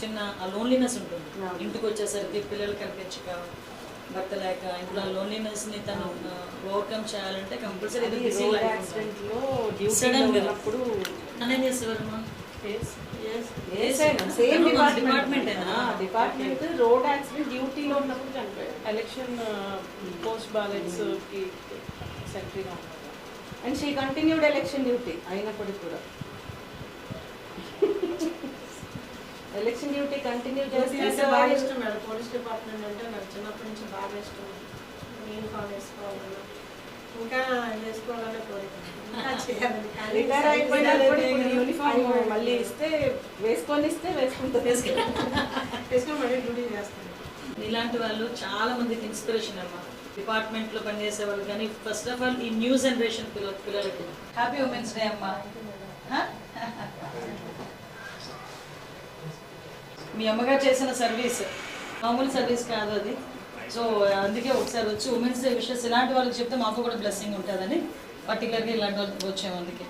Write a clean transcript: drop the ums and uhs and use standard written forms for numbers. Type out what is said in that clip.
చిన్న ఆ లోన్లీనెస్ ఉంటుంది. ఇంటికి వచ్చేసరికి పిల్లలు కనిపించక, భర్త లేక ఇంట్లో లోన్లీనెస్ని తను ఓవర్కమ్ చేయాలంటే కంపల్సరీ అనే చేసేవారు. డిపార్ట్మెంట్ రోడ్ యాక్సిడెంట్ డ్యూటీలో ఉన్నప్పుడు చనిపోయాడు. ఎలక్షన్ పోస్ట్ బ్యాలెట్స్ కి సెక్రటరీగా ఉన్నారు. And she continued election duty అయినప్పటికి కూడా ఎలక్షన్ డ్యూటీ కంటిన్యూ చేస్తే బాగా ఇష్టం మేడం. పోలీస్ డిపార్ట్మెంట్ అంటే నాకు చిన్నప్పటి నుంచి బాగా ఇష్టం. యూనిఫామ్ వేసుకోవాలన్నా ఇంకా వేసుకోవాలనే కోరిక. రిటైర్ అయిపోయినప్పుడు యూనిఫామ్ మళ్ళీ ఇస్తే వేసుకొని మళ్ళీ డ్యూటీ చేస్తాను. ఇలాంటి వాళ్ళు చాలా మందికి ఇన్స్పిరేషన్ అమ్మా. డిపార్ట్మెంట్లో పనిచేసే వాళ్ళు కానీ ఫస్ట్ ఆఫ్ ఆల్ ఈ న్యూ జనరేషన్ పిల్లలకి హ్యాపీ ఉమెన్స్ డే అమ్మా. మీ అమ్మగారు చేసిన సర్వీస్ మామూలు సర్వీస్ కాదు అది. సో అందుకే ఒకసారి వచ్చి ఉమెన్స్ డే విషయస్ ఇలాంటి వాళ్ళకి చెప్తే మాకు కూడా బ్లెస్సింగ్ ఉంటుందని పర్టికులర్గా ఇలాంటి వాళ్ళకి వచ్చాము అందుకే.